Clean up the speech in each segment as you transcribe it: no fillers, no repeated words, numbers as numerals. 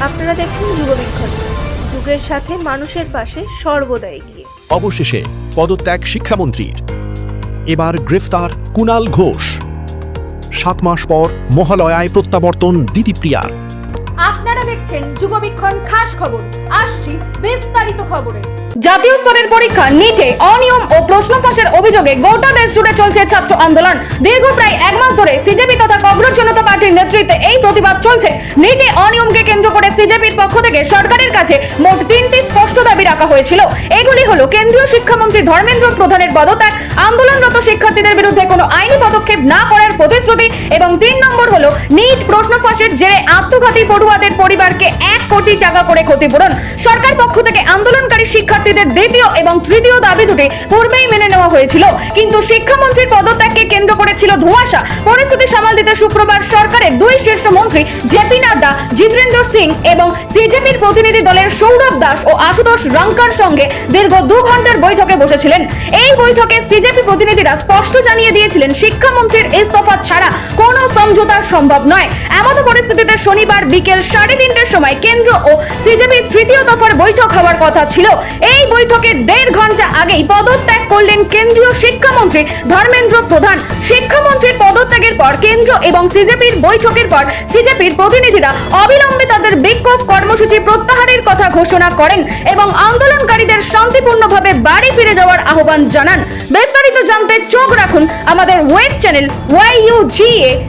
আপনারা দেখুন যুগবীক্ষণ, যুগের সাথে মানুষের পাশে সর্বদা এগিয়ে। অবশেষে পদত্যাগ শিক্ষামন্ত্রীর। এবার গ্রেফতার কুণাল ঘোষ। 7 মাস পর মহালয়ায় প্রত্যাবর্তন দিতিপ্রিয়ার। আপনারা দেখছেন যুগবীক্ষণ খাস খবর। আসছি বিস্তারিত খবরে। জাতীয় স্তরের পরীক্ষা নিটে অনিয়ম ও প্রশ্ন ফাঁসের অভিযোগে গোটা দেশ জুড়ে চলছে ছাত্র আন্দোলন। দীর্ঘ প্রায় 1 মাস ধরে সিজেপি তথা কংগ্রেস জনতা পার্টির নেতৃত্বে এই প্রতিবাদ চলছে। নিটে অনিয়মকে কেন্দ্র করে সিজেপির পক্ষ থেকে সরকারের কাছে মোট 3টি স্পষ্ট দাবি রাখা হয়েছিল। এগুলি হলো কেন্দ্রীয় শিক্ষামন্ত্রী ধর্মেন্দ্র প্রধানের পদত্যাগ, আন্দোলনরত শিক্ষার্থীদের বিরুদ্ধে কোনো আইনি পদক্ষেপ না করার প্রতিশ্রুতি এবং 3 নম্বর হলো নিট প্রশ্ন ফাঁসের জেরে আত্মঘাতী পড়ুয়াদের পরিবারকে 1 কোটি টাকা করে ক্ষতিপূরণ। সরকার পক্ষ থেকে আন্দোলনকারী শিক্ষার্থীদের দ্বিতীয় এবং তৃতীয় দাবি দুটি পূর্বেই মেনে নেওয়া হয়েছিল, কিন্তু শিক্ষামন্ত্রীর পদত্যাগকে কেন্দ্র করেছিল ধোঁয়াশা। পরিস্থিতি সামাল দিতে শুক্রবার সরকারের 2 শীর্ষ মন্ত্রী জেপি নাড্ডা, জিতেন্দ্র সিং এবং সিজেপির প্রতিনিধি দলের সৌরভ দাস ও আশুতোষ রাঙ্কার সঙ্গে দীর্ঘ 2 ঘন্টার বৈঠকে বসেছিলেন। এই বৈঠকে সিজেপি প্রতিনিধিরা স্পষ্ট জানিয়ে দিয়েছিলেন শিক্ষামন্ত্রীর ইস্তফা ছাড়া কোনো সমঝোতা সম্ভব নয়। এমন পরিস্থিতিতে শনিবার বিকেল 3:30টার সময় কেন্দ্র ও সিজেপির তৃতীয় দফার বৈঠক হওয়ার কথা ছিল। এই বৈঠকের 1.5 ঘন্টা আগেই পদত্যাগ করলেন কেন্দ্রীয় শিক্ষামন্ত্রী ধর্মেন্দ্র প্রধান। শিক্ষামন্ত্রীর পদত্যাগের পর কেন্দ্র এবং সিজেপির বৈঠকের পর সিজেপির প্রতিনিধিরা অবিলম্বে তাদের বিক্ষোভ কর্মসূচি প্রত্যাহারের কথা ঘোষণা করেন এবং আন্দোলনকারীদের শান্তিপূর্ণভাবে বাড়ি ফিরে যাওয়ার আহ্বান জানান। বিস্তারিত জানতে চোখ রাখুন আমাদের ওয়েব চ্যানেল YUGABIKSHON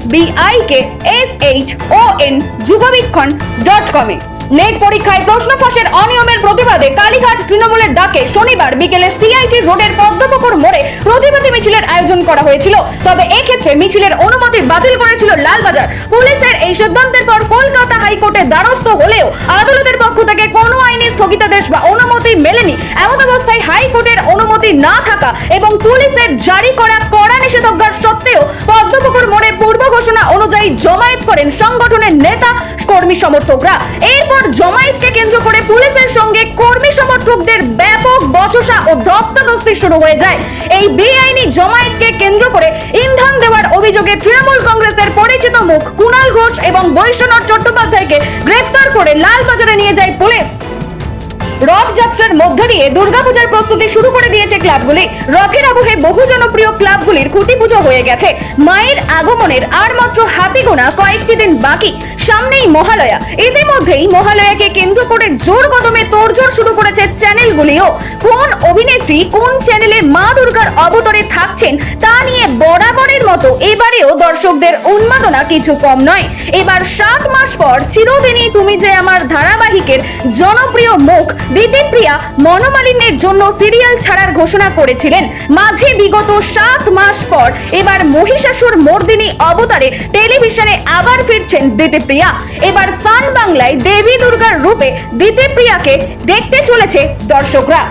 যুগবীক্ষণ.com এ। নেট পরীক্ষায় প্রশ্ন ফাঁসের অনিয়মের প্রতিবাদে কালীঘাট তৃণমূলের ডাকে শনিবার বিকেলে সিআইটি রোডের পদ্মপুকুর মোড়ে প্রতিবাদী মিছিলের আয়োজন করা হয়েছিল। তবে এক্ষেত্রে মিছিলের অনুমতি বাতিল করেছিল লালবাজার। পুলিশের এই সিদ্ধান্তের পর কলকাতা হাইকোর্টে দ্বারস্থ হলেও আদালতের পক্ষ থেকে কোনো আইনি স্থগিতাদেশ বা অনুমতি মেলেনি। এমন অবস্থায় হাইকোর্টের অনুমতি না থাকা এবং পুলিশের জারি করা কড়া নিষেধাজ্ঞার সত্ত্বেও পদ্মপুকুর মোড়ে পূর্ব ঘোষণা অনুযায়ী জমায়েত করেন সংগঠনের নেতা কর্মী সমর্থকরা। এরপর জমায়েতকে কেন্দ্র করে পুলিশের সঙ্গে কর্মী সমর্থকদের ব্যাপক বচসা ও ধস্তাধস্তি শুরু হয়ে যায়। এই বেআইনি জমায়েতকে কেন্দ্র করে ইন্ধন দেওয়ার অভিযোগে তৃণমূল কংগ্রেসের পরিচিত মুখ কুণাল ঘোষ এবং বৈষ্ণব চট্টোপাধ্যায়কে গ্রেফতার করে লালবাজারে নিয়ে যায় পুলিশ। রথযাত্রার মধ্য দিয়ে দুর্গাপূজার প্রস্তুতি শুরু করে দিয়েছে ক্লাবগুলি। রথের আবহে বহু জনপ্রিয় ক্লাবগুলির খুঁটি পুজো হয়ে গেছে। মায়ের আগমনের আর মাত্র হাতে গোনা কয়েকটি দিন বাকি, সামনেই মহালয়া। ইতিমধ্যেই মহালয়াকে কেন্দ্র করে জোর কদমে তোড়জোড় শুরু করেছে চ্যানেলগুলিও। কোন অভিনেত্রী কোন চ্যানেলে মা দুর্গার অবতারে থাকছেন তা নিয়ে বরাবরের মতো এবারেও দর্শকদের উন্মাদনা কিছু কম নয়। এবার 7 মাস পর চিরদিনই তুমি যে আমার ধারাবাহিকের জনপ্রিয় মুখ দিতিপ্রিয়া মনোমালিন্যের জন্য সিরিয়াল ছাড়ার ঘোষণা করেছিলেন। মাঝে বিগত 7 মাস পর এবার মহিষাসুর মর্দিনী অবতারে টেলিভিশনে আবার ফিরছেন দিতিপ্রিয়া। এবার সান বাংলায় দেবী দুর্গার রূপে দিতিপ্রিয়াকে দেখতে চলেছে দর্শকরা।